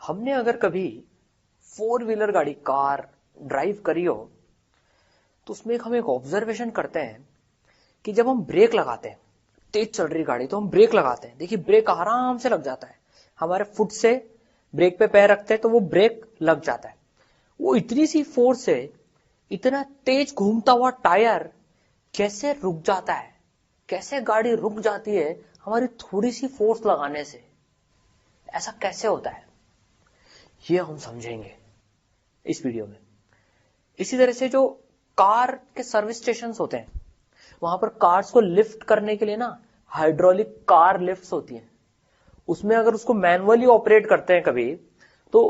हमने अगर कभी 4 व्हीलर गाड़ी कार ड्राइव करी हो तो उसमें हम एक ऑब्जर्वेशन करते हैं कि जब हम ब्रेक लगाते हैं, तेज चल रही गाड़ी तो हम ब्रेक लगाते हैं, देखिए ब्रेक आराम से लग जाता है, हमारे फुट से ब्रेक पे पैर रखते हैं तो वो ब्रेक लग जाता है। वो इतनी सी फोर्स से इतना तेज घूमता हुआ टायर कैसे रुक जाता है, कैसे गाड़ी रुक जाती है हमारी थोड़ी सी फोर्स लगाने से, ऐसा कैसे होता है ये हम समझेंगे इस वीडियो में। इसी तरह से जो कार के सर्विस स्टेशन होते हैं वहां पर कार्स को लिफ्ट करने के लिए ना हाइड्रोलिक कार लिफ्ट्स होती हैं, उसमें अगर उसको मैनुअली ऑपरेट करते हैं कभी तो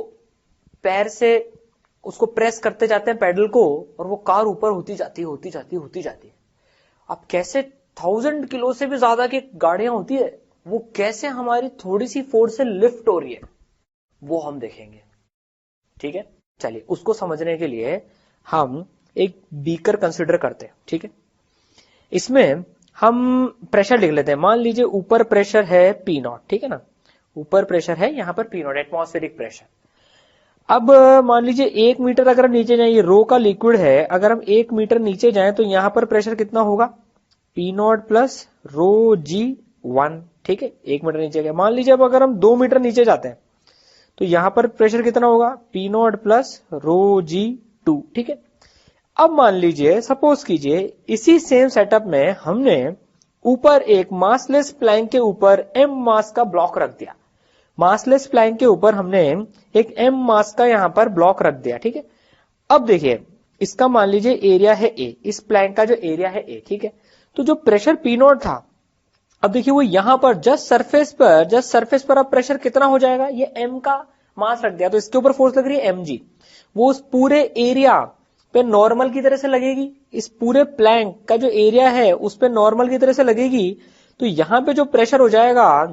पैर से उसको प्रेस करते जाते हैं पेडल को और वो कार ऊपर होती जाती है। अब कैसे 1000 किलो से भी ज्यादा की गाड़ियां होती है वो कैसे हमारी थोड़ी सी फोर्स से लिफ्ट हो रही है वो हम देखेंगे। ठीक है, चलिए उसको समझने के लिए हम एक बीकर कंसिडर करते हैं। ठीक है, इसमें हम प्रेशर लिख लेते हैं। मान लीजिए ऊपर प्रेशर है P0, ठीक है ना, ऊपर प्रेशर है यहां पर P0 एटमॉस्फेरिक प्रेशर। अब मान लीजिए 1 मीटर अगर हम नीचे जाए, ये रो का लिक्विड है, अगर हम 1 मीटर नीचे जाएं तो यहां पर प्रेशर कितना होगा P0 प्लस रो G1। ठीक है, 1 मीटर नीचे गया। मान लीजिए अब अगर हम 2 मीटर नीचे जाते हैं तो यहां पर प्रेशर कितना होगा P0 प्लस रो G2। ठीक है, अब मान लीजिए सपोज कीजिए इसी सेम सेटअप में हमने ऊपर एक मासलेस प्लैंक के ऊपर m मास का ब्लॉक रख दिया। मासलेस प्लैंक के ऊपर हमने एक m मास का यहां पर ब्लॉक रख दिया। ठीक है, अब देखिए इसका मान लीजिए एरिया है A, इस प्लैंक का जो एरिया है A। ठीक है, तो जो प्रेशर P0 था, अब देखिए वो यहां पर जस्ट सरफेस पर अब प्रेशर कितना हो जाएगा, ये m का मास रख दिया तो इसके ऊपर फोर्स लग रही है mg, वो उस पूरे एरिया पे नॉर्मल की तरह से लगेगी। इस पूरे प्लैंक का जो एरिया है उस पे नॉर्मल की तरह से लगेगी तो यहां पे जो प्रेशर हो जाएगा,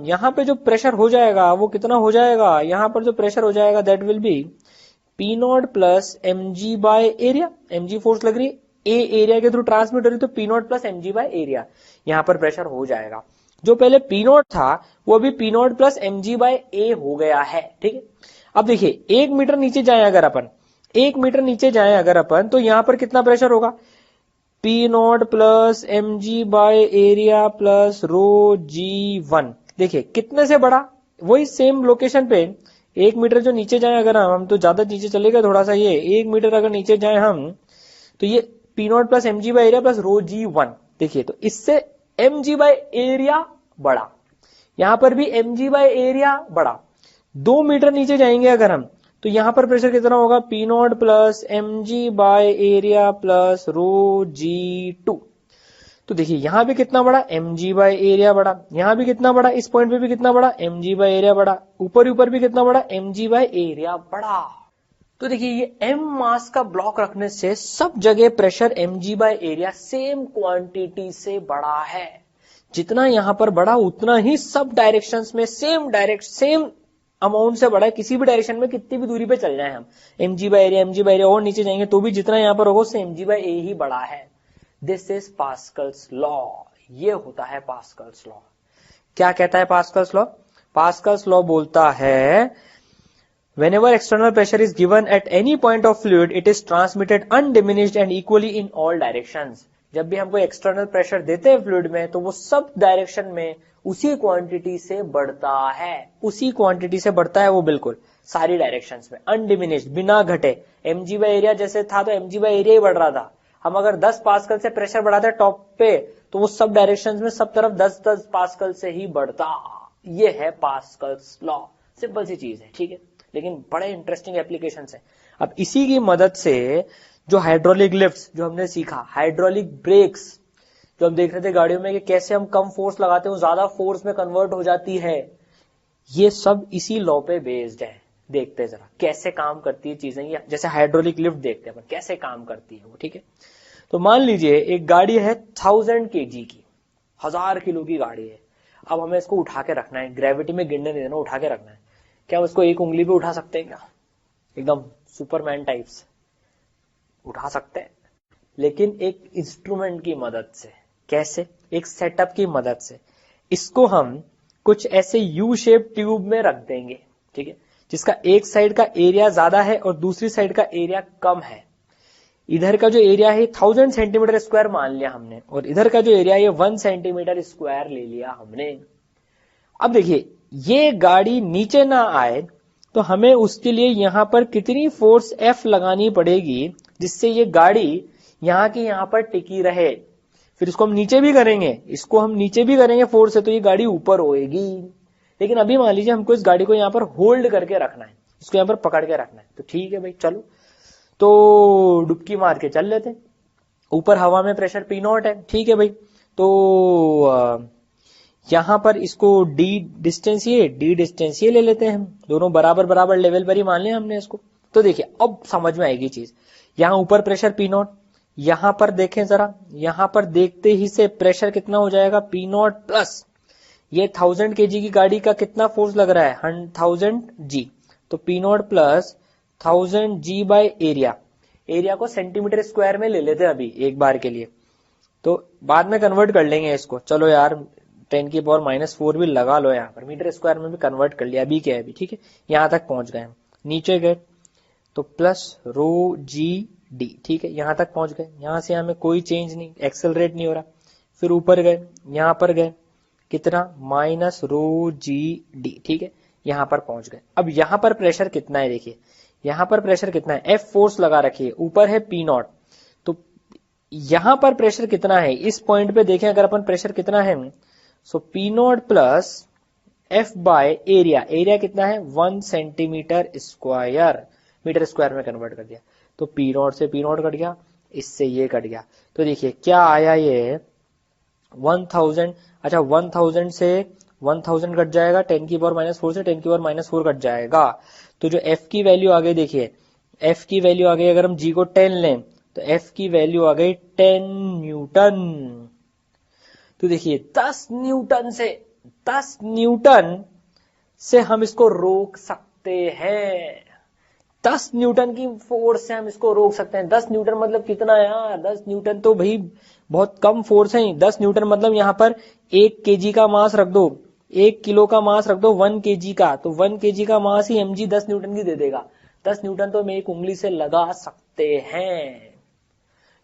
वो कितना हो जाएगा, यहां पर जो प्रेशर हो जाएगा that will B P0 plus mg by area. mg force लग रही है, A एरिया के थ्रू ट्रांसमिट हो रही है तो P0 plus mg by area यहां पर प्रेशर हो जाएगा। जो पहले P0 था वो अभी P0 plus mg bye A हो गया है। ठीक है, अब देखिए 1 मीटर नीचे जाए अगर अपन, 1 मीटर नीचे जाए अगर अपन तो यहां पर कितना प्रेशर होगा P0 plus mg by area plus row G1। देखिए कितने से बड़ा, वही सेम लोकेशन पे 1 मीटर जो नीचे जाए अगर हम तो ज्यादा नीचे चलेगा थोड़ा सा, ये 1 मीटर अगर नीचे जाए हम तो ये P0 plus mg by area plus row G1। देखिए तो इससे mg बाय एरिया बड़ा, यहां पर भी mg बाय एरिया बड़ा। 2 मीटर नीचे जाएंगे अगर हम तो यहां पर प्रेशर कितना होगा P0 plus mg by area plus row G2। तो देखिए यहां भी कितना बड़ा mg बाय एरिया बड़ा, यहां भी कितना बड़ा, इस पॉइंट पे भी कितना बड़ा mg बाय एरिया बड़ा, ऊपर भी कितना बड़ा mg बाय एरिया बड़ा। तो देखिए ये m मास का ब्लॉक रखने से सब जगह pressure mg by area same quantity से बड़ा है। जितना यहां पर बड़ा उतना ही सब डायरेक्शंस में सेम अमाउंट से बड़ा है। किसी भी डायरेक्शन में कितनी भी दूरी पे चल जाए हम, mg बाय एरिया और नीचे जाएंगे तो भी जितना यहां पर होगा उससे mg बाय ए ही बड़ा है। दिस इज पास्कल्स लॉ, ये होता है पास्कल्स लॉ। क्या कहता है पास्कल्स लॉ? पास्कल्स लॉ बोलता है whenever external pressure is given at any point of fluid it is transmitted undiminished and equally in all directions। जब भी हम कोई एक्सटर्नल प्रेशर देते हैं फ्लूइड में तो वो सब डायरेक्शन में उसी क्वांटिटी से बढ़ता है, वो बिल्कुल सारी डायरेक्शंस में अनडिमिनिश्ड, बिना घटे। mg बाय एरिया जैसे था तो mg बाय एरिया ही बढ़ रहा था। हम अगर 10 पास्कल से प्रेशर बढ़ाते टॉप पे तो वो सब डायरेक्शंस में सब तरफ 10-10 पास्कल से ही बढ़ता। ये है पास्कल्स लॉ, सिंपल सी चीज है। ठीक है, लेकिन बड़े इंटरेस्टिंग एप्लीकेशंस है। अब इसी की मदद से जो हाइड्रोलिक लिफ्ट्स जो हमने सीखा, हाइड्रोलिक ब्रेक्स जो हम देख रहे थे गाड़ियों में कि कैसे हम कम फोर्स लगाते हैं ज्यादा फोर्स में कन्वर्ट हो जाती है, ये सब इसी लॉ पे बेस्ड है। देखते हैं जरा कैसे काम करती है चीजें, ये जैसे हाइड्रोलिक लिफ्ट देखते हैं कैसे काम करती है वो। ठीक है, तो मान लीजिए एक गाड़ी है 1000 kg की, 1000 किलो की गाड़ी है। अब हमें इसको उठा के रखना है, ग्रेविटी में गिरने नहीं देना, उठा के रखना है। क्या हम इसको एक उंगली पे उठा सकते हैं? क्या एकदम सुपरमैन टाइप्स उठा सकते हैं, लेकिन एक इंस्ट्रूमेंट की मदद से। कैसे? एक सेटअप की मदद से। इसको हम कुछ ऐसे यू शेप ट्यूब में रख देंगे। ठीक है, जिसका एक साइड का एरिया ज्यादा है और दूसरी साइड का एरिया कम है। इधर का जो एरिया है 1000 सेंटीमीटर स्क्वायर मान लिया हमने, और इधर का जो एरिया है 1 सेंटीमीटर स्क्वायर ले लिया हमने। अब देखिए, ये गाड़ी नीचे ना आए तो हमें उसके लिए यहां पर कितनी फोर्स F लगानी पड़ेगी जिससे ये गाड़ी यहां की यहां पर टिकी रहे। फिर इसको हम नीचे भी करेंगे, इसको हम नीचे भी करेंगे फोर्स से, तो ये गाड़ी ऊपर होएगी। लेकिन अभी मान लीजिए हमको इस गाड़ी को यहां पर होल्ड करके रखना है, इसको यहां पर पकड़ के रखना है। तो ठीक है भाई, चलो तो डुबकी मार के चल लेते हैं। ऊपर हवा में प्रेशर P0 है, ठीक है भाई। तो यहां पर इसको डी डिस्टेंस ये ले लेते हैं हम, दोनों बराबर बराबर लेवल पर ही मान लिया हमने इसको। तो देखिए अब समझ में आएगी चीज। यहां ऊपर प्रेशर P0, यहां पर देखें जरा, यहां पर देखते ही से प्रेशर कितना हो जाएगा P0 प्लस ये 1000 kg की गाड़ी का कितना फोर्स लग रहा है 1000 G। तो P0 plus 1000 G by area को सेंटीमीटर स्क्वायर में ले लेते हैं अभी एक बार के लिए, तो बाद में कन्वर्ट कर लेंगे इसको। चलो यार 10 की पावर -4 भी लगा लो यहाँ पर, मीटर स्क्वायर में भी कन्वर्ट कर लिया। अभी क्या है अभी, ठीक है, यहां तक पहुंच गए हम। नीचे गए तो प्लस रो जी डी, ठीक है, यहां तक पहुंच गए। यहां से हमें कोई चेंज नहीं, एक्सेलरेट नहीं हो रहा। फिर ऊपर गए, यहां पर गए कितना माइनस रो जी डी, ठीक है, यहां पर पहुंच गए। अब यहां पर प्रेशर कितना है देखिए, यहां पर प्रेशर कितना है, F फोर्स लगा रखिए, ऊपर है P0। तो यहां पर प्रेशर कितना है इस पॉइंट पे देखें अगर अपन प्रेशर कितना है, सो P0 plus F by area कितना है 1 सेंटीमीटर स्क्वायर, मीटर स्क्वायर में कन्वर्ट कर दिया। तो P0 से P0 कट गया, इससे ये कट गया। तो देखिए क्या आया ये 1000, अच्छा 1000 से 1000 कट जाएगा, 10 की पावर -4 से 10 की पावर -4 कट जाएगा। तो जो F की वैल्यू आ गई देखिए, F की वैल्यू आ गई, अगर हम G को 10 लें तो F की वैल्यू आ गई 10 न्यूटन। तो देखिए 10 न्यूटन से हम इसको रोक सकते हैं। 10 न्यूटन की फोर्स से हम इसको रोक सकते हैं। 10 न्यूटन मतलब कितना यार, 10 न्यूटन तो भाई बहुत कम फोर्स है। 10 न्यूटन मतलब यहां पर 1 केजी का मास रख दो, 1 किलो का मास रख दो 1 केजी का, तो 1 केजी का मास ही mg 10 न्यूटन की दे देगा। 10 न्यूटन तो हम एक उंगली से लगा सकते हैं।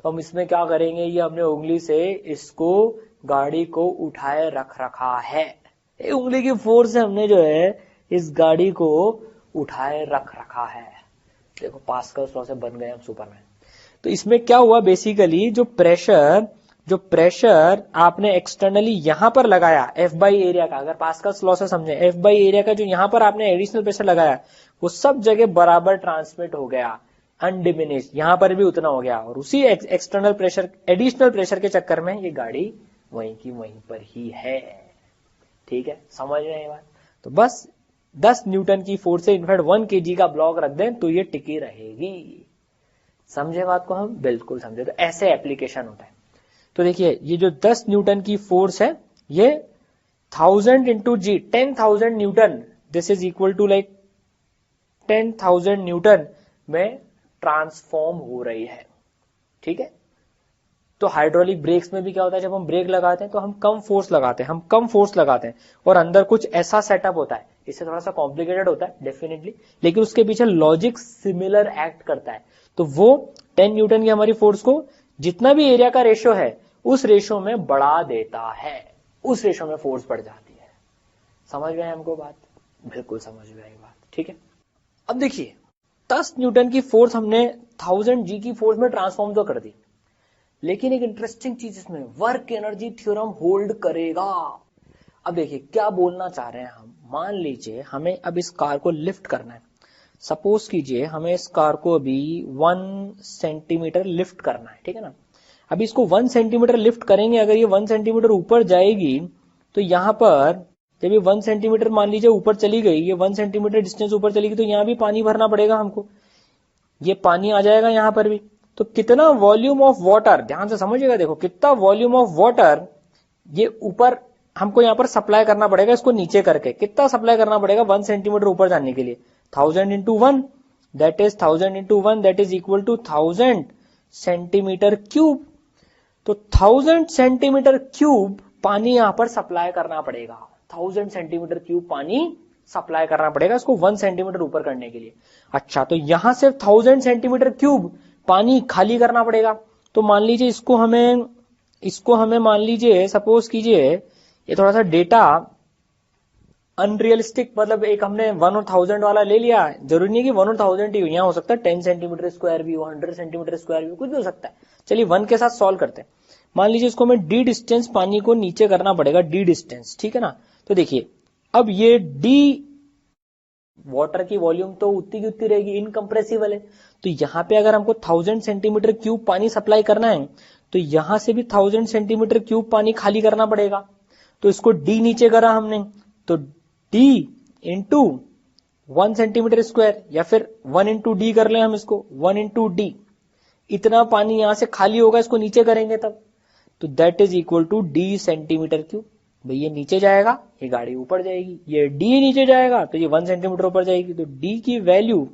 तो हम इसमें क्या करेंगे, ये हमने उंगली से इसको गाड़ी को उठाए रख रखा है। एक उंगली की फोर्स से हमने जो है इस गाड़ी को उठाए रख रखा है। देखो पास्कल्स लॉ से बन गए हम सुपरमैन। तो इसमें क्या हुआ बेसिकली, जो प्रेशर आपने एक्सटर्नली यहां पर लगाया F बाई एरिया का, अगर पास्कल्स लॉ से समझे, F बाई एरिया का जो यहां पर आपने एडिशनल प्रेशर लगाया वो सब जगह बराबर ट्रांसमिट हो गया, अनडिमिनिश, यहां पर भी उतना हो गया। और उसी एक्सटर्नल प्रेशर, एडिशनल प्रेशर के चक्कर में ये गाड़ी वहीं की वहीं पर ही है। ठीक है, समझ रहे हैं बात। तो बस 10 न्यूटन की फोर्स से इनफैक्ट 1 केजी का ब्लॉक रख दें तो ये टिकी रहेगी। समझे बात को हम, बिल्कुल समझे। तो ऐसे एप्लीकेशन होता है। तो देखिए ये जो 10 न्यूटन की फोर्स है ये 1000 into g, 10,000 newton, this is equal to like 10,000 newton में ट्रांसफॉर्म हो रही है। ठीक है, तो हाइड्रोलिक ब्रेक्स में भी क्या होता है, जब हम ब्रेक लगाते हैं तो हम कम फोर्स लगाते हैं और अंदर कुछ ऐसा सेटअप होता है। इससे थोड़ा सा कॉम्प्लिकेटेड होता है डेफिनेटली, लेकिन उसके पीछे लॉजिक सिमिलर एक्ट करता है। तो वो 10 न्यूटन की हमारी फोर्स को जितना भी एरिया का रेशियो है उस रेशियो में बढ़ा देता है, उस रेशियो में फोर्स बढ़ जाती है। समझ गए हमको बात, बिल्कुल समझ गए बात। ठीक है, अब देखिए 10 न्यूटन की फोर्स हमने 1000 जी की फोर्स में ट्रांसफॉर्म तो कर दी, लेकिन एक इंटरेस्टिंग चीज इसमें, वर्क एनर्जी थ्योरम होल्ड करेगा। अब देखिए क्या बोलना चाह रहे हैं हम, मान लीजिए हमें अब इस कार को लिफ्ट करना है। सपोज कीजिए हमें इस कार को अभी 1 सेंटीमीटर लिफ्ट करना है, ठीक है ना। अभी इसको 1 सेंटीमीटर लिफ्ट करेंगे, अगर ये 1 सेंटीमीटर ऊपर जाएगी तो यहां पर जब ये 1 सेंटीमीटर मान लीजिए ऊपर चली गई, ये 1 सेंटीमीटर डिस्टेंस ऊपर चली गई, तो यहां भी पानी भरना पड़ेगा हमको, ये पानी आ जाएगा यहां पर भी। तो कितना वॉल्यूम ऑफ वाटर, ध्यान से समझिएगा, देखो कितना वॉल्यूम ऑफ वाटर ये ऊपर हमको यहां पर सप्लाई करना पड़ेगा, इसको नीचे करके कितना सप्लाई करना पड़ेगा 1 सेंटीमीटर ऊपर जाने के लिए, 1000 into 1 that is 1000 into 1 that is equal to 1000 centimetre cube. तो 1000 सेंटीमीटर क्यूब पानी यहां पर सप्लाई करना पड़ेगा, 1000 सेंटीमीटर क्यूब पानी सप्लाई करना पड़ेगा इसको 1 सेंटीमीटर ऊपर करने के लिए। अच्छा, तो यहां से 1000 सेंटीमीटर क्यूब पानी खाली करना पड़ेगा। तो मान लीजिए इसको हमें मान लीजिए सपोज कीजिए ये थोड़ा सा डेटा अनरियलिस्टिक, मतलब एक हमने 1 और 1000 वाला ले लिया, जरूरी नहीं कि 1 और 1000 ही हो, यहाँ हो सकता है 10 सेंटीमीटर स्क्वायर भी हो, 100 सेंटीमीटर स्क्वायर भी हो, कुछ भी हो सकता है। चलिए 1 के साथ सॉल्व करते हैं। मान लीजिए इसको हमें डी डिस्टेंस पानी को नीचे करना पड़ेगा, डी डिस्टेंस, ठीक है ना। तो देखिए अब ये डी वाटर की वॉल्यूम तो उतनी की उतनी रहेगी, इनकंप्रेसिबल है। तो यहां पे अगर हमको 1000 सेंटीमीटर क्यूब पानी सप्लाई करना है तो यहां से भी 1000 सेंटीमीटर क्यूब पानी खाली करना पड़ेगा। तो इसको डी नीचे करा हमने, तो डी इंटू 1 सेंटीमीटर स्क्वायर, या फिर 1 इंटू डी कर ले हम इसको, 1 इंटू डी, इतना पानी यहां से खाली होगा, इसको नीचे करेंगे तब, तो that is equal to d centimetre cube. भाई ये नीचे जाएगा, ये गाड़ी ऊपर जाएगी, ये डी नीचे जाएगा तो ये 1 सेंटीमीटर ऊपर जाएगी। तो डी की वैल्यू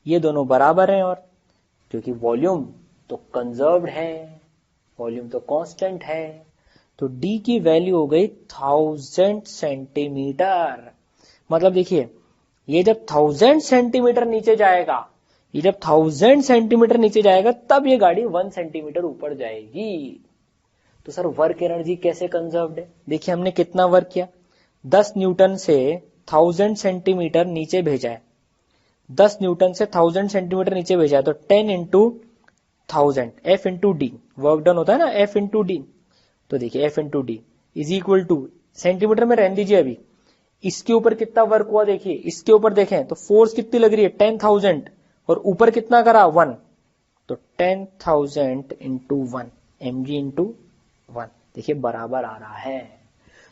ये दोनों बराबर हैं, और क्योंकि वॉल्यूम तो कंजर्व्ड है, वॉल्यूम तो कांस्टेंट है, तो डी की वैल्यू हो गई 1000 सेंटीमीटर। मतलब देखिए ये जब 1000 सेंटीमीटर नीचे जाएगा, ये जब 1000 सेंटीमीटर नीचे जाएगा तब ये गाड़ी 1 सेंटीमीटर ऊपर जाएगी। तो सर वर्क एनर्जी कैसे कंजर्व्ड है? देखिए हमने कितना वर्क किया, 10 न्यूटन से 1000 सेंटीमीटर नीचे भेजा है, 10 न्यूटन से 1000 सेंटीमीटर नीचे भेजा है, तो 10 into 1000 f into d, work done होता है ना एफ इंटू डी। तो देखिए f into d is equal to, centimetre में रहने दीजिए अभी, इसके ऊपर कितना वर्क हुआ देखिए, इसके ऊपर देखें तो फोर्स कितनी लग रही है 10,000, और ऊपर कितना करा 1, तो 10,000 इंटू 1 mg इंटू 1, देखिए बराबर आ रहा है।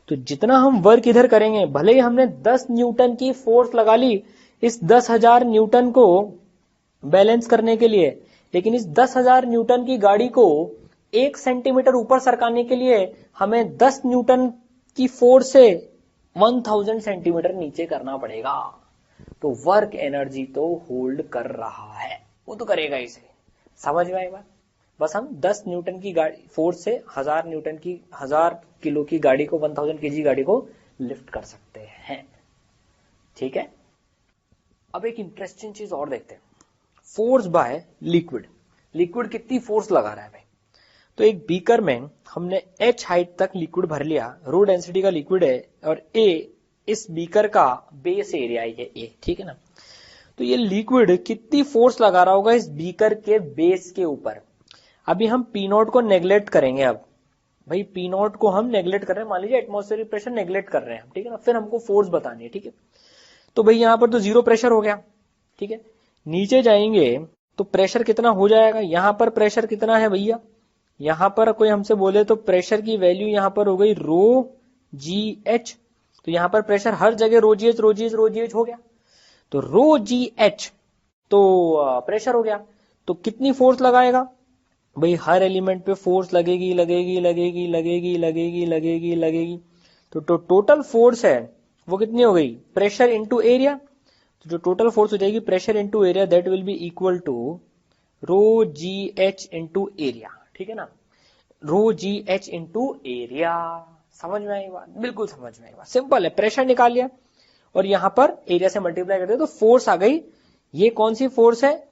तो जितना हम वर्क इधर करेंगे, भले ही हमने 10 न्यूटन की फोर्स लगा ली इस 10,000 न्यूटन को बैलेंस करने के लिए, लेकिन इस 10,000 न्यूटन की गाड़ी को 1 सेंटीमीटर ऊपर सरकाने के लिए हमें 10 न्यूटन की फोर्स से 1000 सेंटीमीटर नीचे करना पड़ेगा। तो वर्क एनर्जी तो होल्ड कर रहा है, वो तो करेगा इसे, समझ में आई बात। बस हम 10 न्यूटन की गाड़ी फोर्स से 1000 न्यूटन की 1000 किलो की गाड़ी को 1000 केजी गाड़ी को लिफ्ट कर सकते हैं, ठीक है। अब एक इंटरेस्टिंग चीज और देखते हैं, फोर्स बाय लिक्विड। लिक्विड कितनी फोर्स लगा रहा है भाई? तो एक बीकर में हमने h हाइट तक लिक्विड भर लिया, रो डेंसिटी का लिक्विड है, और a इस बीकर का बेस एरिया है a, ठीक है ना। तो ये लिक्विड कितनी फोर्स लगा रहा होगा इस बीकर के बेस के ऊपर। अभी हम पी नॉट को नेग्लेक्ट करेंगे। अब भाई पी नॉट को हम नेग्लेक्ट कर रहे हैं, मान लीजिए एटमॉस्फेरिक प्रेशर नेग्लेक्ट कर रहे हैं हम, ठीक है ना। फिर हमको फोर्स बतानी है, ठीक है। तो भाई यहां पर तो जीरो प्रेशर हो गया, ठीक है। नीचे जाएंगे तो प्रेशर कितना हो जाएगा, यहां पर प्रेशर कितना है भैया, यहां पर कोई हमसे बोले तो प्रेशर की वैल्यू यहां पर हो गई रो जी एच। तो यहां पर प्रेशर हर जगह rho g h rho g h rho g H हो गया, तो रो जी एच तो प्रेशर हो गया। तो कितनी फोर्स लगाएगा भाई, हर एलिमेंट पे फोर्स लगेगी लगेगी लगेगी लगेगी लगेगी लगेगी लगेगी। तो टोटल फोर्स है वो कितनी हो गई, प्रेशर इंटू एरिया। तो जो टोटल फोर्स हो जाएगी pressure into area, that will be equal to rho g h into area, ठीक है ना। Rho g h into area, समझ में आई बात? बिल्कुल समझ में आई बात, सिंपल है। प्रेशर निकाल लिया और यहां पर एरिया से मल्टीप्लाई करते तो फोर्स आ गई। ये कौन सी फोर्स है,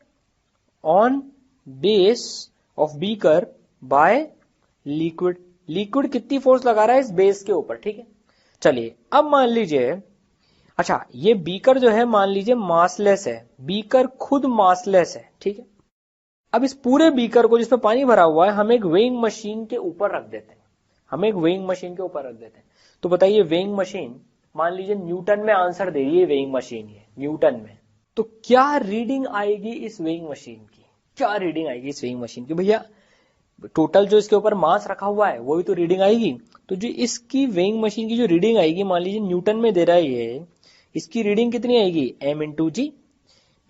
on base of beaker by liquid. Liquid कितनी फोर्स लगा रहा है इस बेस के ऊपर, ठीक है। चलिए अब मान लीजिए, अच्छा ये बीकर जो है मान लीजिए मासलेस है, बीकर खुद मासलेस है, ठीक है। अब इस पूरे बीकर को जिसमें पानी भरा हुआ है हम एक वेइंग मशीन के ऊपर रख देते हैं, हम एक वेइंग मशीन के ऊपर रख देते हैं। तो बताइए वेइंग मशीन मान लीजिए न्यूटन में आंसर दे रही है, वेइंग मशीन ये न्यूटन में, तो क्या रीडिंग आएगी इस वेइंग मशीन की, क्या रीडिंग आएगी इस वेइंग मशीन की भैया? टोटल जो इसके ऊपर मास रखा हुआ है वही तो रीडिंग आएगी। तो जो इसकी वेइंग मशीन की जो रीडिंग आएगी, मान लीजिए न्यूटन में दे रहा है ये, इसकी रीडिंग कितनी आएगी, m इंटू जी।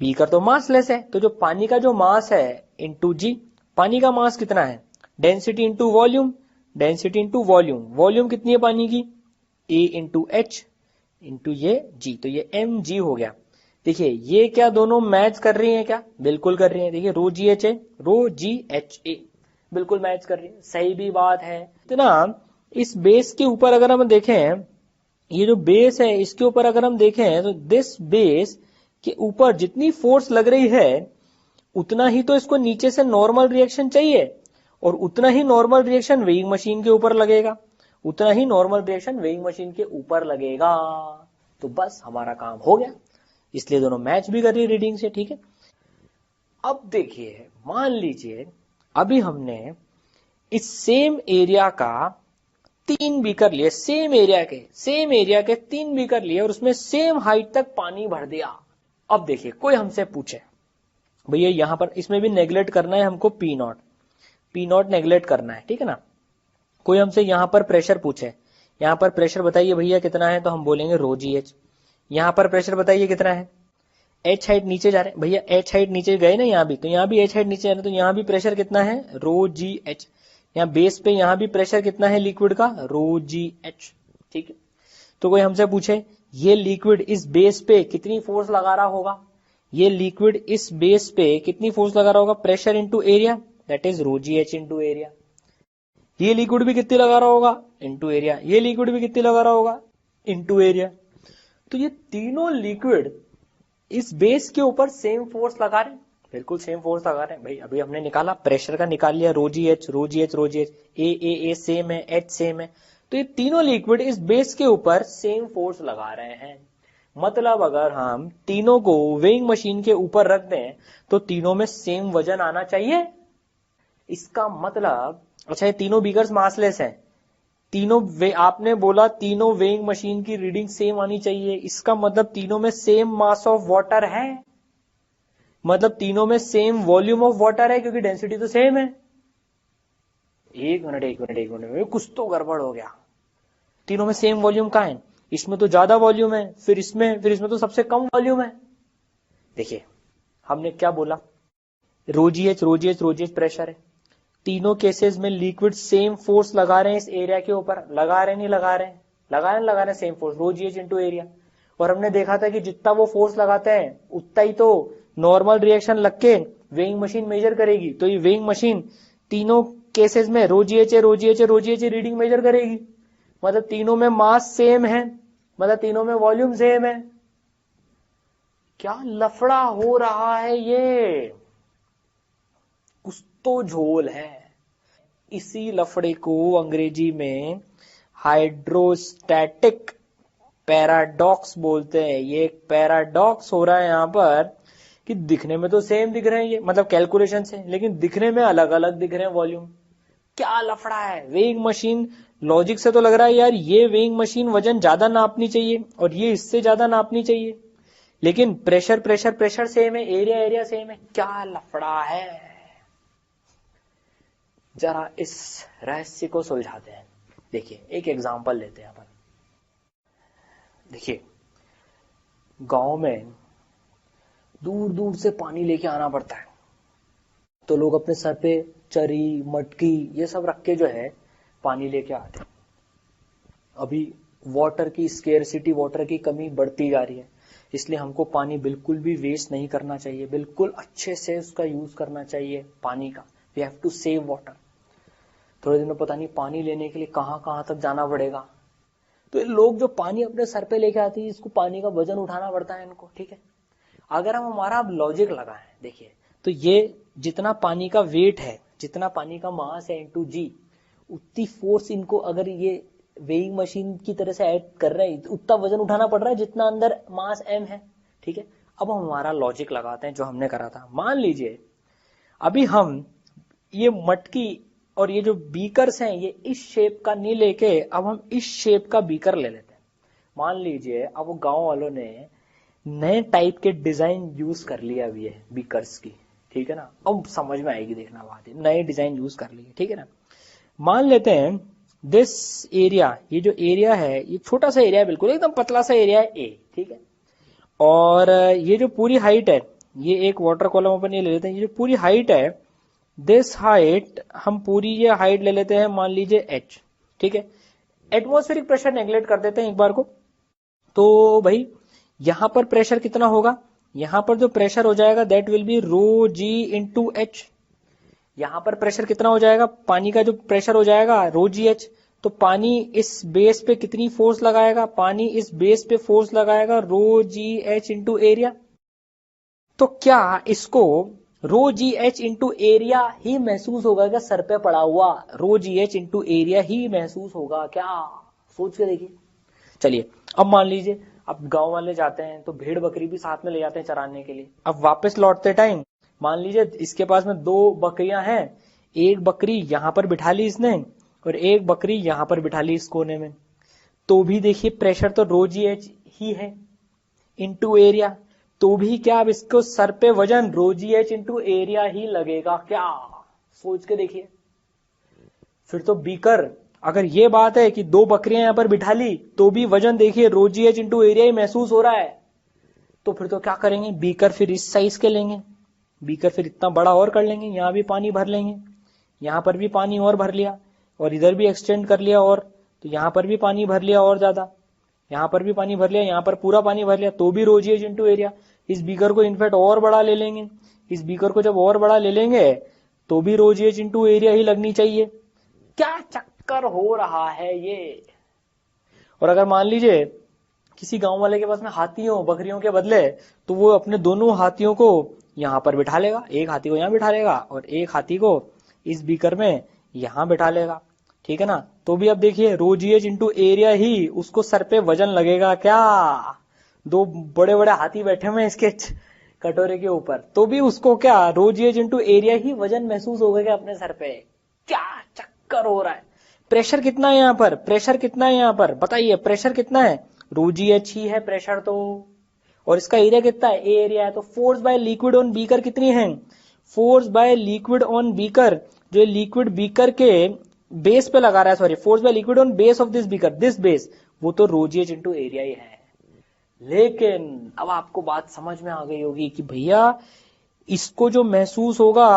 बीकर तो मासलेस है, तो जो पानी का जो मास है इंटू जी, पानी का मास कितना है, density into volume, density into volume, volume कितनी है पानी की, a इंटू एच इंटू ये g, तो ये mg हो गया। देखिए ये क्या दोनों मैच कर रही हैं क्या, बिल्कुल कर रही हैं। देखिए रो g h A rho g h ए बिल्कुल मैच कर रही है, सही भी बात है। तो ना इस बेस के ऊपर अगर हम देखें ये जो बेस है इसके ऊपर अगर हम देखें तो दिस बेस के ऊपर जितनी फोर्स लग रही है उतना ही तो इसको नीचे से नॉर्मल रिएक्शन चाहिए, और उतना ही नॉर्मल रिएक्शन वेइंग मशीन के ऊपर लगेगा, उतना ही नॉर्मल रिएक्शन वेइंग मशीन के ऊपर लगेगा। तो बस हमारा काम हो गया, इसलिए दोनों मैच भी कर रही रीडिंग से। ठीक है, अब देखिए मान लीजिए अभी हमने इस सेम एरिया का 3 बीकर लिए, सेम एरिया के 3 बीकर लिए और उसमें सेम हाइट तक पानी भर दिया। अब देखिए कोई हमसे पूछे भैया यहां पर इसमें भी नेगलेक्ट करना है हमको पी नॉट नेगलेक्ट करना है, ठीक है ना। कोई हमसे यहां पर प्रेशर पूछे, यहां पर प्रेशर बताइए भैया कितना है, तो हम बोलेंगे रो जी एच। यहां पर प्रेशर बताइए कितना है, एच हाइट नीचे जा रहे हैं भैया, एच हाइट नीचे गए ना यहाँ भी, तो यहाँ भी एच हाइट नीचे जा रहे हैं, तो यहाँ भी प्रेशर कितना है, रो जी एच। यहाँ बेस पे यहाँ भी प्रेशर कितना है लिक्विड का, रो जी एच। ठीक है, तो कोई हमसे पूछे ये लिक्विड इस बेस पे कितनी फोर्स लगा रहा होगा, ये लिक्विड इस बेस पे कितनी फोर्स लगा रहा होगा, pressure into area, that is rho g h into area. ये लिक्विड भी कितनी लगा रहा होगा, इंटू एरिया, ये लिक्विड भी कितनी लगा रहा होगा, इंटू एरिया। तो ये तीनों लिक्विड इस बेस के ऊपर सेम फोर्स लगा रहे हैं, बिल्कुल सेम फोर्स लगा रहे हैं। भाई अभी हमने निकाला प्रेशर का, निकाल लिया रो जी एच, ए सेम है, एच सेम है, तो ये तीनों लिक्विड इस बेस के ऊपर सेम फोर्स लगा रहे हैं। मतलब अगर हम तीनों को वेइंग मशीन के ऊपर रख दें तो तीनों में सेम वजन आना चाहिए। इसका मतलब, अच्छा ये तीनों बीकर्स मासलेस हैं, आपने बोला तीनों वेइंग मशीन की रीडिंग सेम आनी चाहिए, इसका मतलब तीनों में सेम मास ऑफ वाटर है, मतलब तीनों में सेम वॉल्यूम ऑफ वाटर है, क्योंकि डेंसिटी तो सेम है। एक मिनट कुछ तो गड़बड़ हो गया। तीनों में सेम वॉल्यूम का है, इसमें तो ज्यादा वॉल्यूम है, फिर इसमें तो सबसे कम वॉल्यूम है। देखिए हमने क्या बोला, रो जी एच प्रेशर है, तीनों केसेस में लिक्विड सेम फोर्स लगा रहे हैं इस एरिया के ऊपर, लगा रहे हैं सेम फोर्स, रो जी एच इंटू एरिया। और हमने देखा था कि जितना वो फोर्स लगाते हैं उतना ही तो नॉर्मल रिएक्शन लग के वेइंग मशीन मेजर करेगी। तो ये वेइंग मशीन तीनों केसेस में रो जी एच रीडिंग मेजर करेगी, मतलब तीनों में मास सेम है, मतलब तीनों में वॉल्यूम सेम है। क्या लफड़ा हो रहा है, ये कुछ तो झोल है। इसी लफड़े को अंग्रेजी में हाइड्रोस्टैटिक पैराडॉक्स बोलते हैं। ये एक पैराडॉक्स हो रहा है यहां पर कि दिखने में तो सेम दिख रहे हैं ये, मतलब कैलकुलेशन से, लेकिन दिखने में अलग अलग दिख रहे हैं वॉल्यूम। क्या लफड़ा है, वेइंग मशीन लॉजिक से तो लग रहा है यार ये वेइंग मशीन वजन ज्यादा नापनी चाहिए और ये इससे ज्यादा नापनी चाहिए, लेकिन प्रेशर सेम है, एरिया सेम है। क्या लफड़ा है, जरा इस रहस्य को सुलझाते हैं। देखिए एक एग्जांपल लेते हैं अपन। देखिए गांव में दूर दूर से पानी लेके आना पड़ता है, तो लोग अपने सर पे चरी मटकी ये सब रख के जो है पानी लेके आते हैं। अभी वाटर की स्केर्सिटी, वाटर की कमी बढ़ती जा रही है, इसलिए हमको पानी बिल्कुल भी वेस्ट नहीं करना चाहिए, बिल्कुल अच्छे से उसका यूज करना चाहिए पानी का। We have to save water. थोड़े दिनों पता नहीं पानी लेने के लिए कहां तक जाना पड़ेगा, तो ये लोग जो पानी अपने सर पे लेके आते हैं, इसको पानी का वजन उठाना पड़ता है इनको। ठीक है, अगर हम हमारा लॉजिक लगाएं, देखिए तो ये जितना पानी का वेट है, जितना पानी का मास है इंटू जी, उतनी फोर्स इनको अगर ये वेइंग मशीन की तरह से ऐड कर रहे हैं, उतना वजन उठाना पड़ रहा है जितना अंदर मास एम है। ठीक है, अब हम हमारा लॉजिक लगाते हैं जो हमने करा था। मान लीजिए अभी हम ये मटकी और ये जो बीकर्स हैं ये इस शेप का नहीं लेके अब हम इस शेप का बीकर ले लेते हैं। मान लीजिए अब वो गांव वालों ने नए टाइप के डिजाइन यूज कर लिया अभी है बीकर्स की। ठीक है ना, अब समझ में आएगी, देखना बात है, नए डिजाइन यूज कर लिए। ठीक है ना, मान लेते हैं दिस एरिया, ये जो एरिया है ये छोटा सा एरिया है, बिल्कुल एकदम पतला सा एरिया है ए। ठीक है, और ये जो पूरी हाइट है, ये एक वाटर कॉलम अपन ये ले लेते हैं, ये जो पूरी हाइट है, दिस हाइट, हम पूरी ये हाइट ले लेते हैं, मान लीजिए एच। ठीक है, एटमॉस्फेरिक प्रेशर नेगलेक्ट कर देते हैं एक बार को। तो भाई यहां पर प्रेशर कितना होगा, यहां पर जो प्रेशर हो जाएगा that will be rho g into h. यहां पर प्रेशर कितना हो जाएगा, पानी का जो प्रेशर हो जाएगा रो जी एच, तो पानी इस बेस पे कितनी फोर्स लगाएगा? पानी इस बेस पे फोर्स लगाएगा रो जी एच इंटू एरिया। तो क्या इसको रो जी एच इंटू एरिया ही महसूस होगा क्या? सर पे पड़ा हुआ रो जी एच इंटू एरिया ही महसूस होगा क्या? सोच के देखिए। चलिए अब मान लीजिए अब गांव वाले जाते हैं तो भेड़ बकरी भी साथ में ले जाते हैं चराने के लिए। अब वापस लौटते टाइम मान लीजिए इसके पास में 2 बकरियां हैं, एक बकरी यहां पर बिठा ली इसने और एक बकरी यहां पर बिठा ली इस कोने में। तो भी देखिए प्रेशर तो रो जी एच ही है इंटू एरिया। तो भी क्या अब इसको सर पे वजन रो जी एच इंटू एरिया ही लगेगा क्या? सोच के देखिए। फिर तो बीकर, अगर ये बात है कि 2 बकरियां यहां पर बिठा ली तो भी वजन देखिए रो जी एच इंटू एरिया ही महसूस हो रहा है, तो फिर तो क्या करेंगे? बीकर फिर इस साइज के लेंगे, बीकर फिर इतना बड़ा और कर लेंगे, यहां भी पानी भर लेंगे, यहां पर भी पानी और भर लिया और इधर भी एक्सटेंड कर लिया और तो यहां पर भी पानी भर लिया और ज्यादा, यहां पर भी पानी भर लिया, यहां पर पूरा पानी भर लिया, तो भी रो जी एच इंटू एरिया। इस बीकर को इनफैक्ट और बड़ा ले लेंगे, इस बीकर को जब और बड़ा ले लेंगे तो भी रो जी एच इंटू एरिया ही लगनी चाहिए। क्या चक्कर हो रहा है ये? और अगर मान लीजिए किसी गांव वाले के पास में हाथी हो बकरियों के बदले, तो वो अपने दोनों हाथियों को यहां पर बिठा लेगा, एक हाथी को यहां बिठा लेगा और एक हाथी को इस बीकर में यहां बिठा लेगा, ठीक है ना? तो भी अब देखिए रो जी एच इंटू एरिया ही उसको सर पे वजन लगेगा क्या? 2 बड़े बड़े हाथी बैठे हुए इसके कटोरे के ऊपर, तो भी उसको क्या रो जी एच इंटू एरिया ही वजन महसूस होगा क्या अपने सर पे? क्या चक्कर हो रहा है? प्रेशर कितना है यहां पर? प्रेशर कितना है यहां पर? बताइए प्रेशर कितना है? रो जी एच ही है प्रेशर तो, और इसका एरिया कितना है? एरिया है। तो force by liquid on beaker कितनी है? Force by liquid on beaker, जो लिक्विड बीकर के बेस पे लगा रहा है, sorry force by liquid on base of this beaker, this base, वो तो रो जी एच इंटू एरिया ही है। लेकिन अब आपको बात समझ में आ गई होगी कि भैया इसको जो महसूस होगा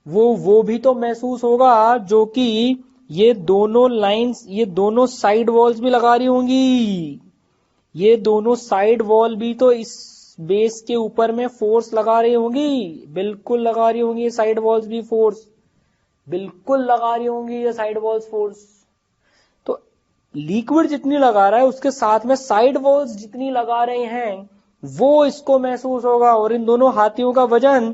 वो भी तो महसूस होगा जो कि ये दोनों लाइंस, ये दोनों साइड वॉल्स भी लगा रही होंगी, ये दोनों साइड वॉल भी तो इस बेस के ऊपर में फोर्स लगा रही होंगी, बिल्कुल लगा रही होंगी। ये साइड वॉल्स भी फोर्स बिल्कुल लगा रही होंगी, ये साइड वॉल्स फोर्स। तो लिक्विड जितनी लगा रहा है उसके साथ में साइड वॉल्स जितनी लगा रहे हैं वो इसको महसूस होगा, और इन दोनों हाथियों का वजन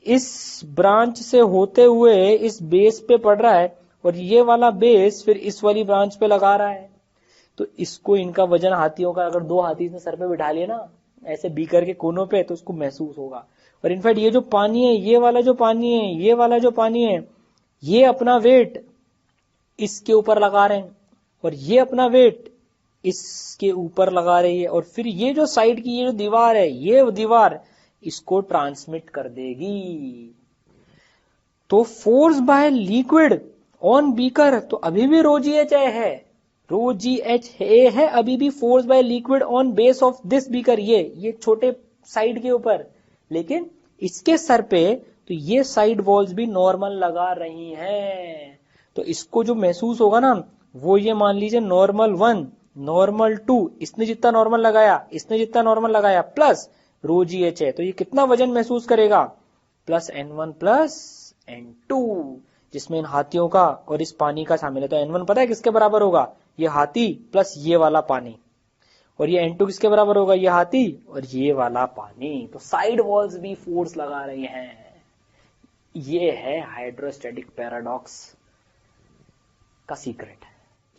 इस ब्रांच से होते हुए इस बेस पे पड़ रहा है और ये वाला बेस फिर इस वाली ब्रांच पे लगा रहा है। तो इसको, इनका वजन हाथियों का, अगर 2 हाथी इसने सर पे बिठा लिए ना ऐसे बीकर के कोनों पे, तो उसको महसूस होगा। और इनफैक्ट ये जो पानी है, ये वाला जो पानी है, ये वाला जो पानी है, ये अपना वेट इसके ऊपर लगा रहे हैं और ये अपना वेट इसके ऊपर लगा रही है, और फिर ये जो साइड की ये जो दीवार है, ये दीवार इसको ट्रांसमिट कर देगी। तो force by liquid on beaker तो अभी भी रो जी एच है, रो जी एच है अभी भी force by liquid on base of this beaker, ये छोटे साइड के ऊपर, लेकिन इसके सर पे तो ये साइड वॉल्स भी नॉर्मल लगा रही हैं। तो इसको जो महसूस होगा ना वो ये मान लीजिए नॉर्मल 1, नॉर्मल 2, इसने जितना नॉर्मल लगाया, इसने जितना नॉर्मल लगाया, प्लस रो जी एच है, तो ये कितना वजन महसूस करेगा? प्लस N1 प्लस N2, जिसमें इन हाथियों का और इस पानी का शामिल है। तो N1 पता है किसके बराबर होगा? ये हाथी प्लस ये वाला पानी, और ये N2 किसके बराबर होगा? ये हाथी और ये वाला पानी। तो साइड वॉल्स भी फोर्स लगा रही हैं। ये है हाइड्रोस्टैटिक पैराडॉक्स का सीक्रेट,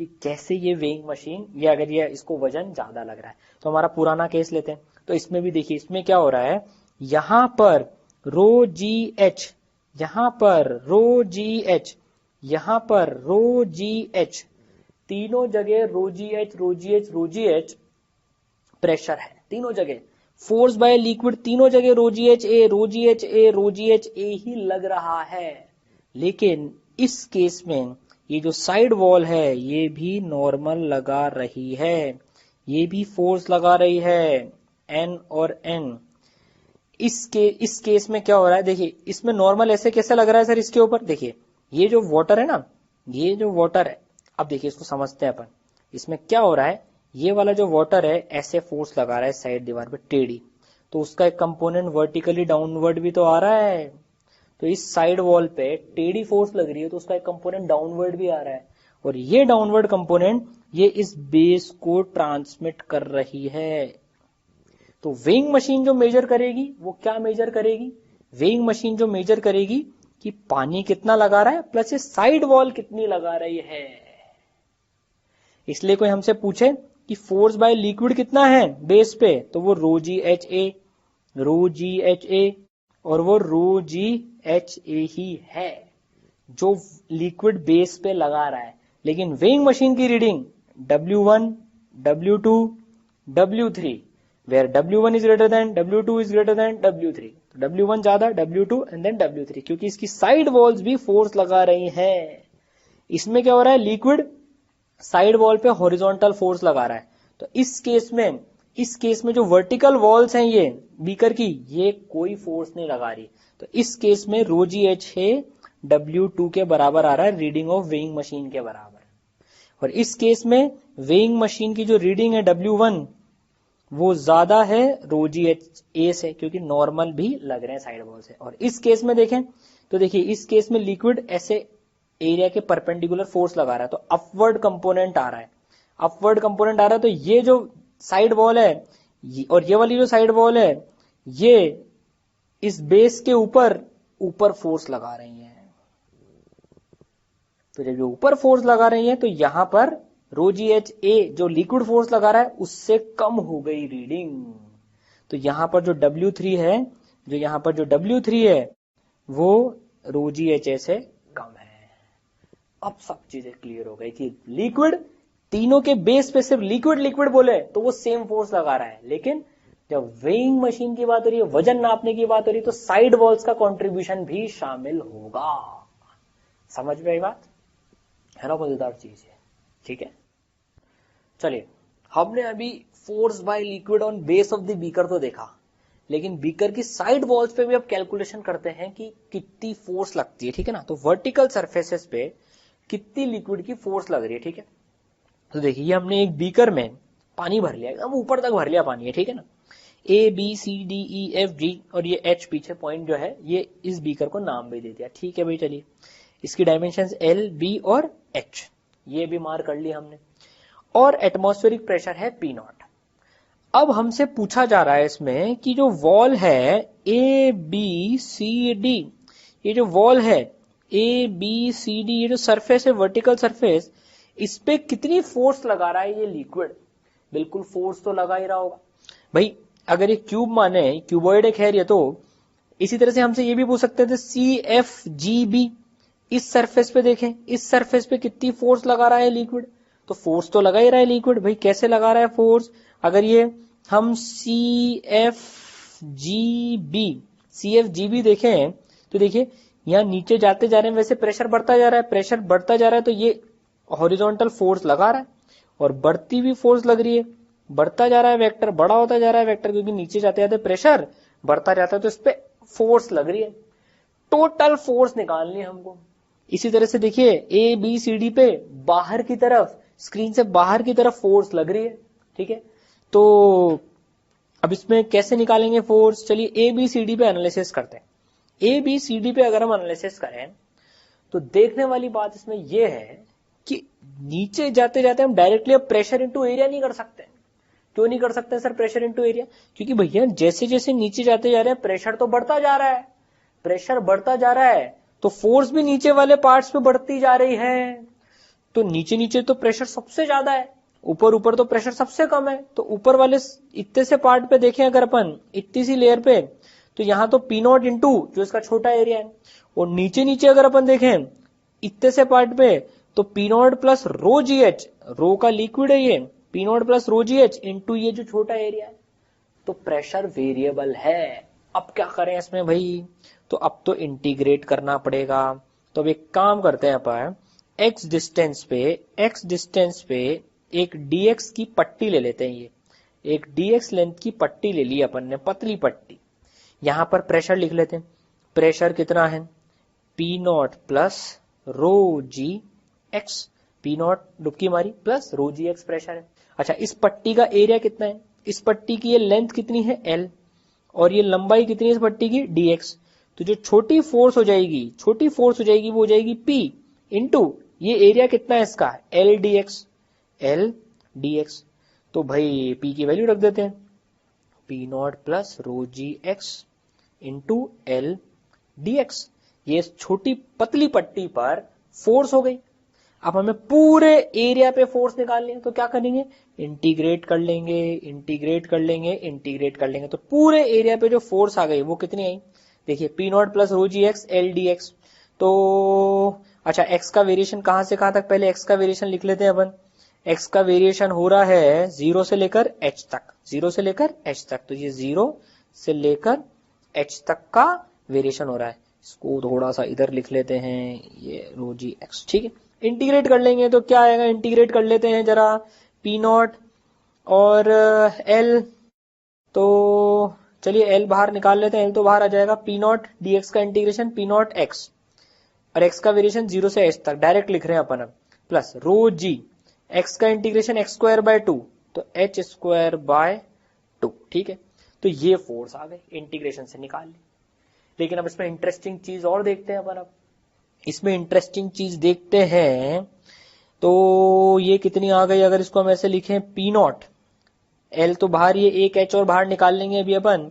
कि कैसे ये वेइंग मशीन, ये अगर ये इसको वजन ज्यादा लग रहा है, तो हमारा पुराना केस लेते हैं, तो इसमें भी देखिए इसमें क्या हो रहा है, यहां पर रो जी एच, यहां पर रो जी एच, यहां पर रो जी एच, तीनों जगह rho g h, rho g h, rho g h pressure है तीनों जगह। फोर्स बाय लिक्विड तीनों जगह rho g h A, rho g h A, rho g h A ही लग रहा है। लेकिन इस केस में ये जो साइड वॉल है ये भी नॉर्मल लगा रही है, ये भी फोर्स लगा रही है, एन और एन। इस केस में क्या हो रहा है, देखिए इसमें नॉर्मल ऐसे कैसे लग रहा है सर इसके ऊपर? देखिए ये जो वाटर है ना, ये जो वाटर है, अब देखिए इसको समझते हैं अपन। इसमें क्या हो रहा है, ये वाला जो वाटर है ऐसे फोर्स लगा रहा है साइड दीवार पे टेढ़ी, तो उसका एक कंपोनेंट वर्टिकली डाउनवर्ड भी तो आ रहा है। तो इस साइड वॉल पे टेढ़ी फोर्स लग रही है तो उसका एक कंपोनेंट डाउनवर्ड भी आ रहा है, और ये डाउनवर्ड कंपोनेंट ये इस बेस को ट्रांसमिट कर रही है। तो वेइंग मशीन जो मेजर करेगी वो क्या मेजर करेगी? वेइंग मशीन जो मेजर करेगी कि पानी कितना लगा रहा है प्लस ये साइड वॉल कितनी लगा रही है। इसलिए कोई हमसे पूछे कि फोर्स बाय लिक्विड कितना है बेस पे, तो वो रो जी एच ए और वो रो जी एच ए ही है जो लिक्विड बेस पे लगा रहा है। लेकिन वेइंग मशीन की reading W1, W2, W3, where W1 is greater than, W2 is greater than W3. तो W1 ज्यादा, W2 एंड देन W3, क्योंकि इसकी साइड वॉल्स भी फोर्स लगा रही हैं। इसमें क्या हो रहा है? लिक्विड साइड वॉल पे हॉरिजॉन्टल फोर्स लगा रहा है। तो इस केस में जो वर्टिकल वॉल्स हैं ये बीकर की, ये कोई फोर्स नहीं लगा रही। तो इस केस में रो जी एच है W2 के बराबर आ रहा है, रीडिंग ऑफ वेइंग मशीन के बराबर। और इस केस में वेइंग मशीन की जो रीडिंग है W1 वो ज्यादा है रो जी एच ए से, क्योंकि नॉर्मल भी लग रहे हैं साइड वॉल से। और इस केस में देखें तो देखिए इस केस में लिक्विड ऐसे एरिया के परपेंडिकुलर फोर्स लगा रहा है, तो अपवर्ड कंपोनेंट आ रहा है। अपवर्ड कंपोनेंट आ रहा है तो ये जो साइड वॉल है और ये वाली जो साइड वॉल है ये इस बेस के ऊपर फोर्स लगा रही है। तो जब ये ऊपर फोर्स लगा रही है तो यहां पर रो जी एच ए जो लिक्विड फोर्स लगा रहा है उससे कम हो गई रीडिंग। तो यहां पर जो W3 है वो रो जी एच ए से कम है। अब सब चीजें क्लियर हो गई कि लिक्विड तीनों के बेस पे सिर्फ लिक्विड बोले तो वो सेम फोर्स लगा रहा है, लेकिन जब वेइंग मशीन की बात हो रही है, वजन नापने की बात हो रही है, तो साइड वॉल्स का कंट्रीब्यूशन भी शामिल होगा। समझ में आई बात? है ना, मजेदार चीज है। ठीक है, चलिए हमने अभी force by liquid on base of the beaker तो देखा, लेकिन बीकर की साइड वॉल्स पे भी अब कैलकुलेशन करते हैं कि कितनी फोर्स लगती है। ठीक है ना, तो वर्टिकल सरफेसेस पे कितनी लिक्विड की फोर्स लग रही है। ठीक है, तो देखिए हमने एक बीकर में पानी भर लिया, एकदम ऊपर तक भर लिया पानी है। ठीक है ना, ABCDEFG और ये H पीछे पॉइंट जो है ये इस बीकर को नाम भी दे दिया। ठीक है भाई, चलिए इसकी डायमेंशंस L, B और H ये भी मार्क कर ली हमने, और एटमॉस्फेरिक प्रेशर है P0। अब हमसे पूछा जा रहा है इसमें कि जो वॉल है ABCD, ये जो वॉल है ABCD, ये जो सरफेस है वर्टिकल सरफेस, इस पे कितनी फोर्स लगा रहा है ये लिक्विड? बिल्कुल फोर्स तो लगा ही रहा होगा भाई। अगर ये क्यूब माने, क्यूबॉइड एक है ये, तो इसी तरह से हमसे ये भी पूछ सकते थे CFGB, इस सरफेस पे देखें, इस सरफेस पे कितनी फोर्स लगा रहा है लिक्विड? तो फोर्स तो लगा ही रहा है लिक्विड भाई। कैसे लगा रहा है फोर्स? अगर ये हम CFGB देखें तो देखिए यहां नीचे जाते जा रहे हैं, वैसे प्रेशर बढ़ता जा रहा है, प्रेशर बढ़ता जा रहा है, तो ये हॉरिजॉन्टल फोर्स लगा रहा है और बढ़ती भी फोर्स लग रही है। बढ़ता जा रहा है वेक्टर, बड़ा होता जा रहा है वेक्टर, क्योंकि नीचे जाते जाते प्रेशर बढ़ता जाता है, तो इस पे फोर्स लग रही है। टोटल फोर्स निकालनी है हमको। इसी तरह से देखिए ABCD पे बाहर की तरफ, स्क्रीन से बाहर की तरफ फोर्स लग रही है। ठीक है, तो अब इसमें कैसे निकालेंगे फोर्स? चलिए ABCD पे एनालिसिस करते हैं। ABCD पे अगर हम एनालिसिस करें तो देखने वाली बात इसमें यह है कि नीचे जाते जाते हम डायरेक्टली अब प्रेशर इनटू एरिया नहीं कर सकते। क्यों नहीं कर सकते सर प्रेशर इनटू एरिया? क्योंकि भैया जैसे जैसे नीचे जाते जा रहे हैं प्रेशर तो बढ़ता जा रहा है, प्रेशर बढ़ता जा रहा है तो फोर्स भी नीचे वाले पार्ट्स पे बढ़ती जा रही है। तो नीचे नीचे तो प्रेशर सबसे ज्यादा है, ऊपर ऊपर तो प्रेशर सबसे कम है। तो ऊपर वाले इतने से पार्ट पे देखें अगर अपन, इतनी सी लेयर पे, तो यहां तो P0 इंटू जो इसका छोटा एरिया है, और नीचे नीचे अगर अपन देखें इतने से पार्ट पे तो P0 plus rho g h, रो का लिक्विड है ये, P0 plus rho g h into ये जो छोटा एरिया है। तो प्रेशर वेरिएबल है। अब क्या करें इसमें भाई? तो अब तो इंटीग्रेट करना पड़ेगा। तो अब एक काम करते हैं अपन, x डिस्टेंस पे एक dx की पट्टी ले लेते हैं। ये एक dx लेंथ की पट्टी ले ली अपन ने, पतली पट्टी। यहां पर प्रेशर लिख लेते हैं। प्रेशर कितना है? P0 plus rho g x, P0 डुबकी मारी plus rho g x pressure है। अच्छा, इस पट्टी का एरिया कितना है? इस पट्टी की ये लेंथ कितनी है? L, और ये लंबाई कितनी है इस पट्टी की? dx। तो जो छोटी फोर्स हो जाएगी वो हो जाएगी P इंटू ये एरिया कितना है इसका, l d x, l d x. तो भाई पी की वैल्यू रख देते हैं, p naught plus rho g x into l d x. ये छोटी पतली पट्टी पर फोर्स हो गई। अब हमें पूरे एरिया पे फोर्स निकालनी है, तो क्या करेंगे, इंटीग्रेट कर लेंगे, इंटीग्रेट कर लेंगे, इंटीग्रेट कर लेंगे। तो पूरे एरिया पे जो फोर्स आ गई वो कितनी आई, देखिए p naught plus rho g x l d x. तो अच्छा, एक्स का वेरिएशन कहां से कहां तक, पहले एक्स का वेरिएशन लिख लेते हैं अपन। एक्स का वेरिएशन हो रहा है 0 से लेकर h तक, 0 से लेकर h तक। तो ये 0 से लेकर h तक का वेरिएशन हो रहा है। इसको थोड़ा सा इधर लिख लेते हैं, ये रो जी एक्स, ठीक है। इंटीग्रेट कर लेंगे तो क्या आएगा, इंटीग्रेट कर लेते हैं जरा, पी नॉट और एल। तो चलिए एल बाहर निकाल लेते हैं, एल तो बाहर आ जाएगा। पी नॉट डी एक्स का इंटीग्रेशन पी नॉट एक्स, और एक्स का वेरिएशन 0 से h तक डायरेक्ट लिख रहे हैं अपन अब, प्लस रो जी एक्स का इंटीग्रेशन एक्स स्क्वायर बाय 2, तो एच स्क्वायर बाय 2, ठीक है। तो ये फोर्स आ गई, इंटीग्रेशन से निकाल ली। लेकिन अब इसमें इंटरेस्टिंग चीज और देखते हैं अपन। अब इसमें इंटरेस्टिंग चीज देखते हैं, तो ये कितनी आ गई, अगर इसको हम ऐसे लिखें, पी नॉट एल तो बाहर, ये एक एच और बाहर निकाल लेंगे अभी अपन,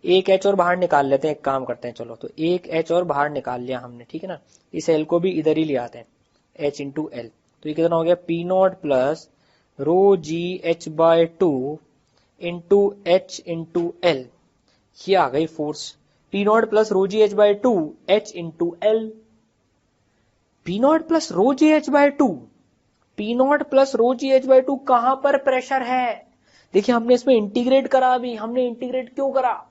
एक एच और बाहर निकाल लेते हैं, एक काम करते हैं, चलो तो एक एच और बाहर निकाल लिया हमने, ठीक है ना। इस एल को भी इधर ही ले आते हैं, एच इंटू एल। तो ये कितना हो गया, p naught plus rho g h by 2 into h into l. ये आ गई force, p naught plus rho g h by 2 h into l. P naught plus rho g h by 2, p naught plus rho g h by 2 कहां पर pressure है। देखिए हमने इसमें integrate करा, अभी हमने इंटीग्रेट क्यों करा,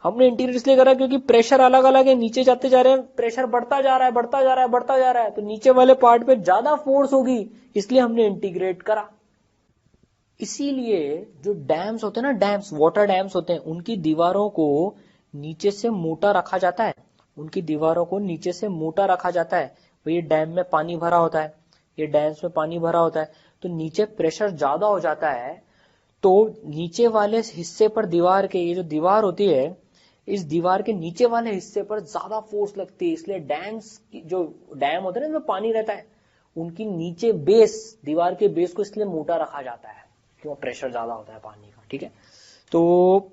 हमने इंटीग्रेट इसलिए करा क्योंकि प्रेशर अलग अलग है, नीचे जाते जा रहे हैं, प्रेशर बढ़ता जा रहा है, बढ़ता जा रहा है, बढ़ता जा रहा है, तो नीचे वाले पार्ट पे ज्यादा फोर्स होगी, इसलिए हमने इंटीग्रेट करा। इसीलिए जो डैम्स होते हैं ना, डैम्स, वाटर डैम्स होते हैं, उनकी दीवारों को नीचे से मोटा रखा जाता है, उनकी दीवारों को नीचे से मोटा रखा जाता है। तो ये डैम में पानी भरा होता है, ये डैम्स में पानी भरा होता है, तो नीचे प्रेशर ज्यादा हो जाता है, तो नीचे वाले हिस्से पर दीवार के, ये जो दीवार होती है, इस दीवार के नीचे वाले हिस्से पर ज्यादा फोर्स लगती है। इसलिए डैम्स, जो डैम होते हैं ना जिसमें पानी रहता है, उनकी नीचे बेस, दीवार के बेस को इसलिए मोटा रखा जाता है, क्यों, प्रेशर ज्यादा होता है पानी का, ठीक है। तो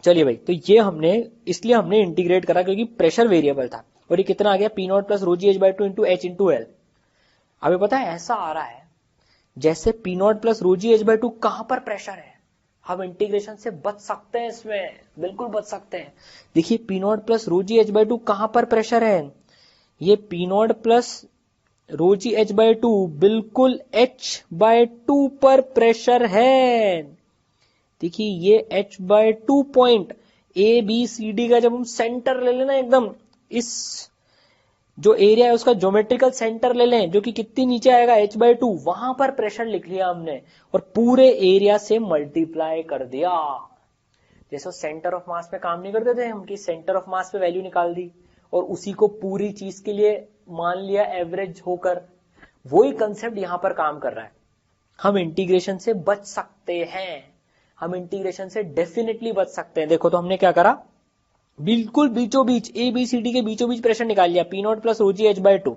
चलिए भाई, तो ये हमने, इसलिए हमने इंटीग्रेट करा क्योंकि प्रेशर वेरिएबल था। और ये कितना आ गया, p naught plus rho g h by 2 into h into l. अभी पता है ऐसा आ रहा है जैसे p naught plus rho g h by 2 कहां पर प्रेशर है, हम इंटीग्रेशन से बच सकते हैं, इसमें बिल्कुल बच सकते हैं। देखिए p naught plus rho g h by 2 कहां पर प्रेशर है, ये p naught plus rho g h by 2 बिल्कुल एच बाय 2 पर प्रेशर है। देखिए ये h by 2 point, a b c d का जब हम सेंटर ले लेना, एकदम इस जो एरिया है उसका ज्योमेट्रिकल सेंटर ले लें, जो कि कितनी नीचे आएगा, h बाय 2, वहां पर प्रेशर लिख लिया हमने और पूरे एरिया से मल्टीप्लाई कर दिया। जैसे सेंटर ऑफ मास में काम नहीं करते थे हम, कि सेंटर ऑफ मास पे वैल्यू निकाल दी और उसी को पूरी चीज के लिए मान लिया एवरेज होकर, वही कंसेप्ट यहां पर काम कर रहा है। हम इंटीग्रेशन से बच सकते हैं, हम इंटीग्रेशन से डेफिनेटली बच सकते हैं। देखो तो हमने क्या करा, बिल्कुल बीचों बीच, ए बी सी डी के बीचों बीच प्रेशर निकाल लिया, p naught plus rho g h by 2,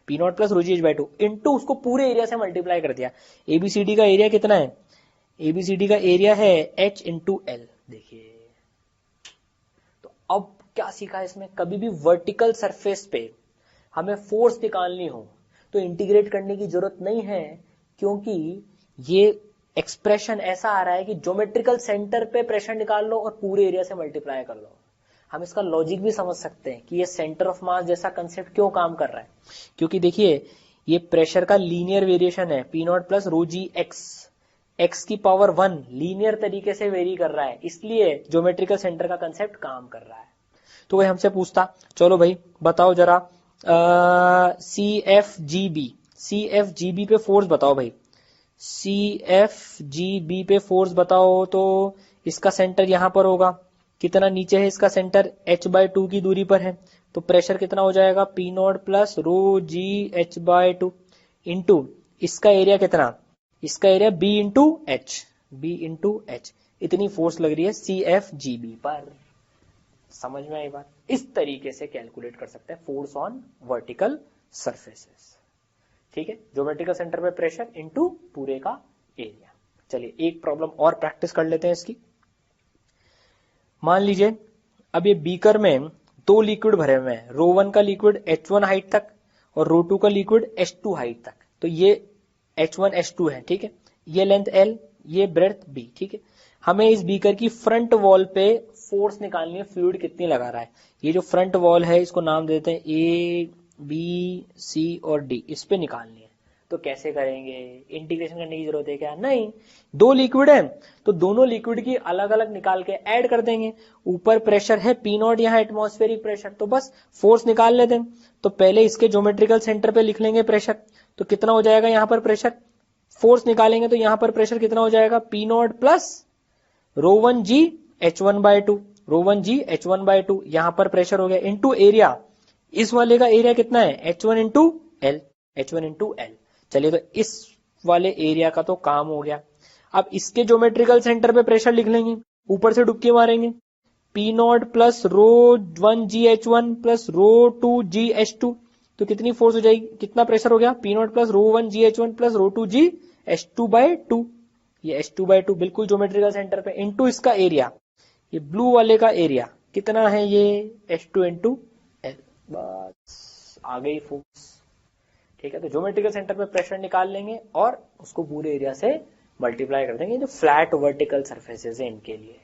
p naught plus rho g h by 2 into उसको पूरे एरिया से मल्टीप्लाई कर दिया। एबीसीडी का एरिया कितना है, एबीसीडी का एरिया है एच इंटू एल। देखिए तो अब क्या सीखा इसमें, कभी भी वर्टिकल सरफेस पे हमें फोर्स निकालनी हो तो इंटीग्रेट करने की जरूरत नहीं है, क्योंकि ये एक्सप्रेशन ऐसा आ रहा है कि ज्योमेट्रिकल सेंटर पे प्रेशर निकाल लो और पूरे एरिया से मल्टीप्लाई कर लो। हम इसका लॉजिक भी समझ सकते हैं कि ये सेंटर ऑफ मास जैसा कंसेप्ट क्यों काम कर रहा है, क्योंकि देखिए ये प्रेशर का लीनियर वेरिएशन है, p naught plus rho g x, x की पावर 1 लीनियर तरीके से वेरी कर रहा है, इसलिए ज्योमेट्रिकल सेंटर का कंसेप्ट काम कर रहा है। तो वही हमसे पूछता, चलो भाई बताओ जरा, c f g b, c f g b पे फोर्स बताओ भाई, सी एफ जी बी पे फोर्स बताओ। तो इसका सेंटर यहां पर होगा, कितना नीचे है इसका सेंटर, h बाय 2 की दूरी पर है, तो प्रेशर कितना हो जाएगा, p naught plus rho g h by 2 into इसका एरिया कितना, इसका area b into h, b into h, इतनी फोर्स लग रही है सी एफ जी बी पर। समझ में आई बात, इस तरीके से कैलकुलेट कर सकते हैं फोर्स ऑन वर्टिकल सरफेसेस। ठीक है, ज्योमेट्रिकल सेंटर पे प्रेशर इनटू पूरे का एरिया। चलिए एक प्रॉब्लम और प्रैक्टिस कर लेते हैं इसकी। मान लीजिए अब ये बीकर में दो लिक्विड भरे हुए हैं, रो 1 का लिक्विड H1 हाइट तक और रो 2 का लिक्विड H2 हाइट तक। तो ये H1 H2 है, ठीक है, ये लेंथ L, ये ब्रेड्थ B, ठीक है। हमें इस बीकर की फ्रंट वॉल पे फोर्स निकालनी है, फ्लूइड कितनी लगा रहा है। ये जो फ्रंट वॉल है इसको नाम देते हैं A, B, C और D, इस पे निकालनी है। तो कैसे करेंगे, इंटीग्रेशन करने की जरूरत है क्या? नहीं, दो लिक्विड है तो दोनों लिक्विड की अलग अलग निकाल के ऐड कर देंगे। ऊपर प्रेशर है P0, यहाँ एटमॉस्फेरिक प्रेशर, तो बस फोर्स निकाल लेते हैं। तो पहले इसके ज्योमेट्रिकल सेंटर पे लिख लेंगे प्रेशर, तो कितना हो जाएगा यहाँ पर प्रेशर, फोर्स निकालेंगे तो यहाँ पर प्रेशर कितना हो जाएगा, P0 प्लस रो 1G H1/2, रो 1G H1/2, यहाँ पर प्रेशर हो गया इनटू एरिया। इस वाले का एरिया कितना है, H1 into L, H1 into L. चलिए तो इस वाले एरिया का तो काम हो गया। अब इसके ज्योमेट्रिकल सेंटर पे प्रेशर लिख लेंगे, ऊपर से डुबकी मारेंगे, P0 प्लस रो 1G H1 प्लस रो 2G H2, तो कितनी फोर्स हो जाएगी, कितना प्रेशर हो गया, P0 प्लस रो 1G H1 प्लस रो 2G H2/2। ये H2/2 बिल्कुल ज्योमेट्रिकल सेंटर पे, इनटू इसका एरिया, ये ब्लू वाले का एरिया कितना है, ये H2 इंटू एल। बस आ गई फोर्स, ठीक है। तो ज्योमेट्रिकल सेंटर पे प्रेशर निकाल लेंगे और उसको पूरे एरिया से मल्टीप्लाई कर देंगे। जो फ्लैट वर्टिकल सरफेसेस है इनके लिए,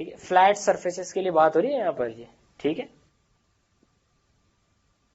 ठीक है, फ्लैट सरफेसेस के लिए बात हो रही है यहाँ पर ये, ठीक है।